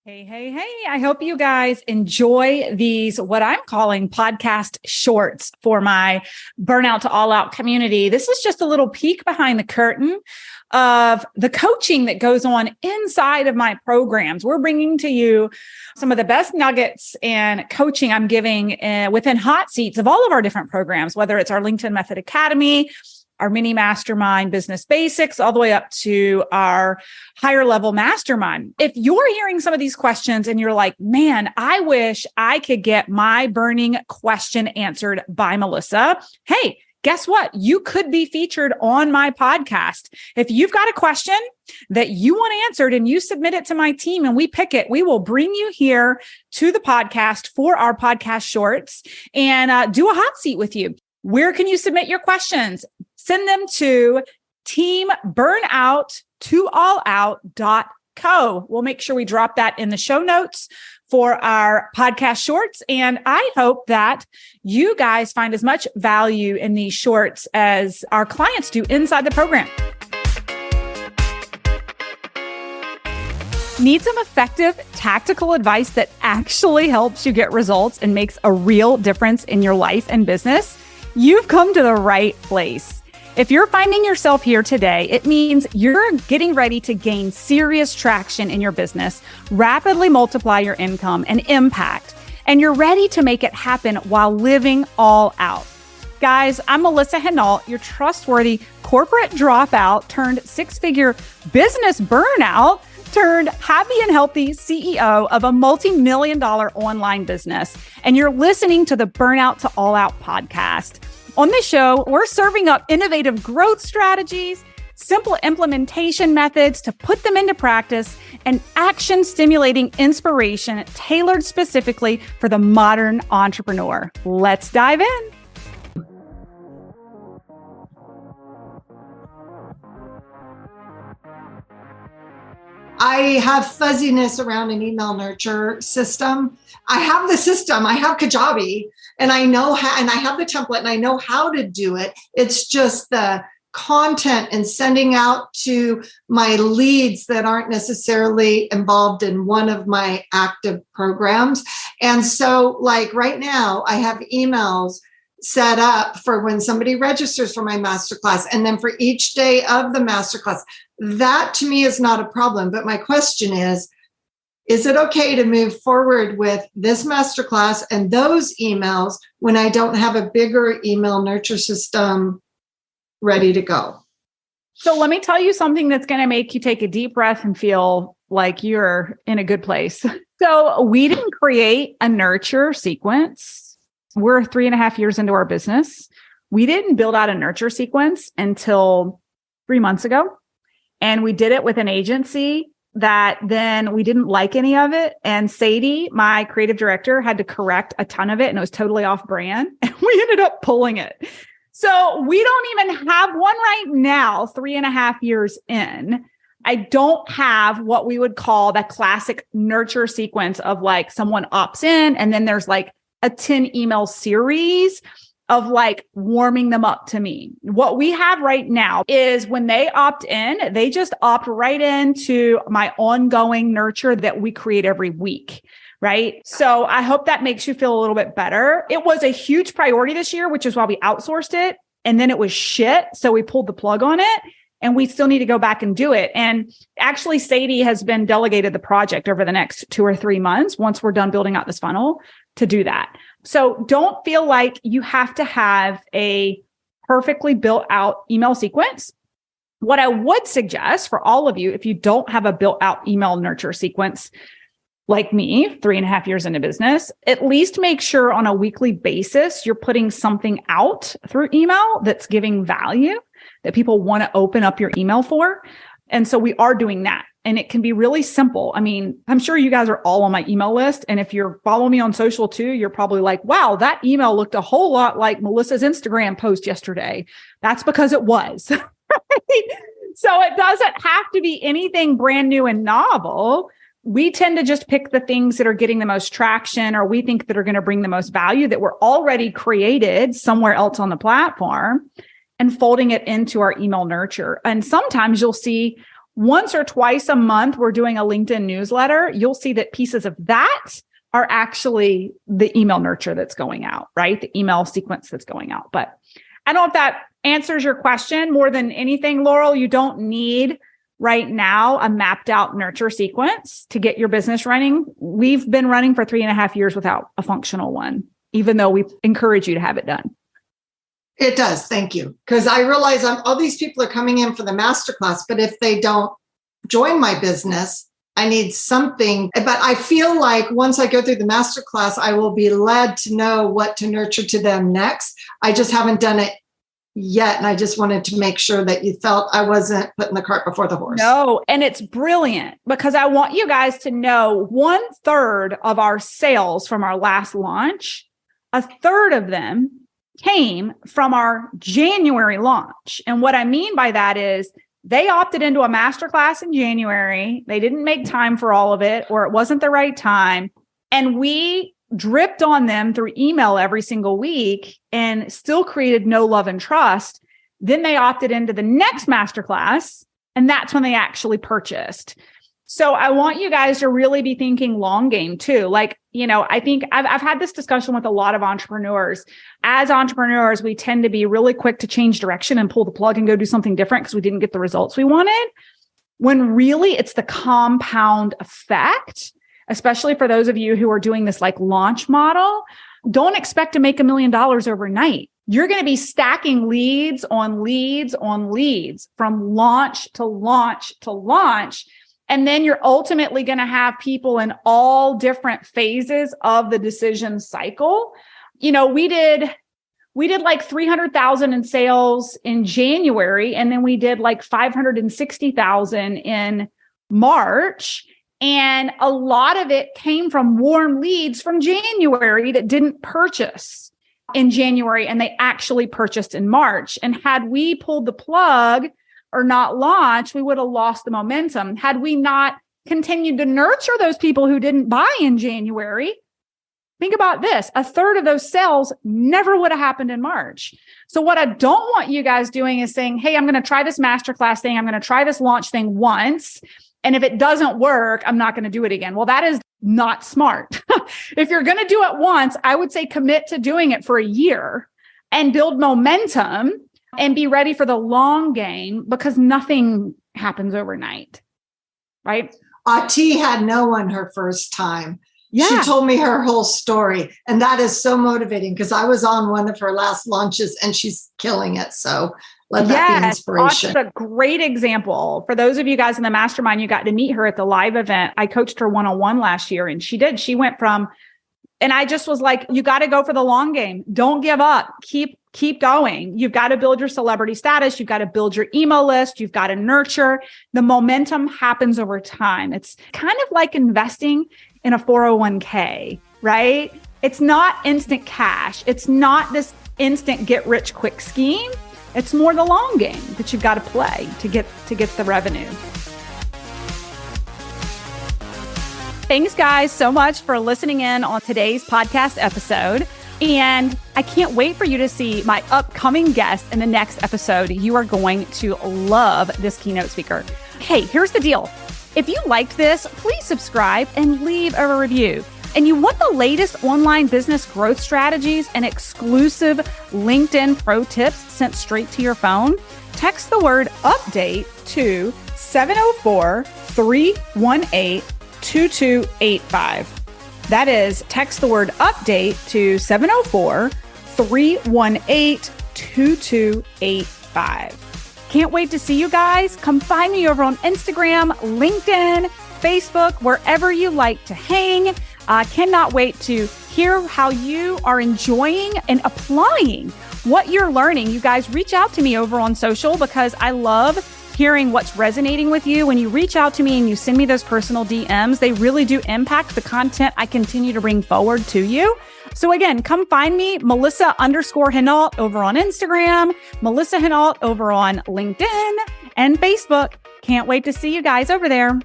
Hey, hey, hey. I hope you guys enjoy these, what I'm calling podcast shorts for my Burnout to All Out community. This is just a little peek behind the curtain of the coaching that goes on inside of my programs. We're bringing to you some of the best nuggets and coaching I'm giving within hot seats of all of our different programs, whether it's our LinkedIn Method Academy, our mini mastermind business basics, all the way up to our higher level mastermind. If you're hearing some of these questions and you're like, man, I wish I could get my burning question answered by Melissa. Hey, guess what? You could be featured on my podcast. If you've got a question that you want answered and you submit it to my team and we pick it, we will bring you here to the podcast for our podcast shorts and do a hot seat with you. Where can you submit your questions? Send them to teamburnout2allout.co. We'll make sure we drop that in the show notes for our podcast shorts. And I hope that you guys find as much value in these shorts as our clients do inside the program. Need some effective tactical advice that actually helps you get results and makes a real difference in your life and business? You've come to the right place. If you're finding yourself here today, it means you're getting ready to gain serious traction in your business, rapidly multiply your income and impact, and you're ready to make it happen while living all out. Guys, I'm Melissa Hinault, your trustworthy corporate dropout turned six-figure business burnout turned happy and healthy CEO of a multi-million-dollar online business. And you're listening to the Burnout to All Out podcast. On this show, we're serving up innovative growth strategies, simple implementation methods to put them into practice, and action-stimulating inspiration tailored specifically for the modern entrepreneur. Let's dive in. I have fuzziness around an email nurture system. I have the system. I have Kajabi, and I know how, and I have the template, and I know how to do it. It's just the content and sending out to my leads that aren't necessarily involved in one of my active programs. And so, like right now, I have emails set up for when somebody registers for my masterclass, and then for each day of the masterclass. That to me is not a problem. But my question is it okay to move forward with this masterclass and those emails when I don't have a bigger email nurture system ready to go? So let me tell you something that's going to make you take a deep breath and feel like you're in a good place. So we didn't create a nurture sequence. We're 3.5 years into our business. We didn't build out a nurture sequence until 3 months ago. And we did it with an agency that then we didn't like any of it. And Sadie, my creative director, had to correct a ton of it, and it was totally off brand. And we ended up pulling it. So we don't even have one right now, 3.5 years in. I don't have what we would call that classic nurture sequence of like someone opts in and then there's like a 10 email series of like warming them up to me. What we have right now is when they opt in, they just opt right into my ongoing nurture that we create every week, right? So I hope that makes you feel a little bit better. It was a huge priority this year, which is why we outsourced it. And then it was shit. So we pulled the plug on it. And we still need to go back and do it. And actually, Sadie has been delegated the project over the next 2 or 3 months, once we're done building out this funnel, to do that. So don't feel like you have to have a perfectly built out email sequence. What I would suggest for all of you, if you don't have a built out email nurture sequence like me, 3.5 years into business, at least make sure on a weekly basis, you're putting something out through email that's giving value that people want to open up your email for. And so we are doing that. And it can be really simple. I mean, I'm sure you guys are all on my email list. And if you're following me on social too, you're probably like, wow, that email looked a whole lot like Melissa's Instagram post yesterday. That's because it was. Right? So it doesn't have to be anything brand new and novel. We tend to just pick the things that are getting the most traction or we think that are going to bring the most value that were already created somewhere else on the platform and folding it into our email nurture. And sometimes you'll see once or twice a month, we're doing a LinkedIn newsletter. You'll see that pieces of that are actually the email nurture that's going out, right? The email sequence that's going out. But I don't know if that answers your question more than anything, Laurel. You don't need right now a mapped out nurture sequence to get your business running. We've been running for 3.5 years without a functional one, even though we encourage you to have it done. It does. Thank you. Because I realize all these people are coming in for the masterclass, but if they don't join my business, I need something. But I feel like once I go through the masterclass, I will be led to know what to nurture to them next. I just haven't done it yet. And I just wanted to make sure that you felt I wasn't putting the cart before the horse. No, and it's brilliant because I want you guys to know 1/3 of our sales from our last launch, 1/3 of them came from our January launch. And what I mean by that is they opted into a masterclass in January. They didn't make time for all of it, or it wasn't the right time. And we dripped on them through email every single week and still created no love and trust. Then they opted into the next masterclass, and that's when they actually purchased. So I want you guys to really be thinking long game too. Like, I think I've had this discussion with a lot of entrepreneurs. As entrepreneurs, we tend to be really quick to change direction and pull the plug and go do something different because we didn't get the results we wanted. When really it's the compound effect, especially for those of you who are doing this like launch model. Don't expect to make $1 million overnight. You're going to be stacking leads on leads on leads from launch to launch to launch. And then you're ultimately going to have people in all different phases of the decision cycle. We did like 300,000 in sales in January, and then we did like 560,000 in March. And a lot of it came from warm leads from January that didn't purchase in January, and they actually purchased in March. And had we pulled the plug or not launched, we would have lost the momentum. Had we not continued to nurture those people who didn't buy in January, think about this, 1/3 of those sales never would have happened in March. So what I don't want you guys doing is saying, hey, I'm going to try this masterclass thing. I'm going to try this launch thing once. And if it doesn't work, I'm not going to do it again. Well, that is not smart. If you're going to do it once, I would say commit to doing it for a year and build momentum and be ready for the long game, because nothing happens overnight, right? T had no one her first time. Yeah. She told me her whole story. And that is so motivating because I was on one of her last launches and she's killing it. So let that be inspiration. That's a great example. For those of you guys in the mastermind, you got to meet her at the live event. I coached her one-on-one last year, and she did. She went from, and I just was like, you got to go for the long game. Don't give up. Keep going. You've got to build your celebrity status. You've got to build your email list. You've got to nurture. The momentum happens over time. It's kind of like investing in a 401k, right? It's not instant cash. It's not this instant get rich quick scheme. It's more the long game that you've got to play to get the revenue. Thanks, guys, so much for listening in on today's podcast episode. And I can't wait for you to see my upcoming guest in the next episode. You are going to love this keynote speaker. Hey, here's the deal. If you liked this, please subscribe and leave a review. And you want the latest online business growth strategies and exclusive LinkedIn pro tips sent straight to your phone? Text the word update to 704-318-2285. That is, text the word update to 704-318-2285. Can't wait to see you guys. Come find me over on Instagram, LinkedIn, Facebook, wherever you like to hang. Cannot wait to hear how you are enjoying and applying what you're learning. You guys reach out to me over on social because I love hearing what's resonating with you. When you reach out to me and you send me those personal DMs, they really do impact the content I continue to bring forward to you. So again, come find me, Melissa_Hinault over on Instagram, Melissa Hinault over on LinkedIn and Facebook. Can't wait to see you guys over there.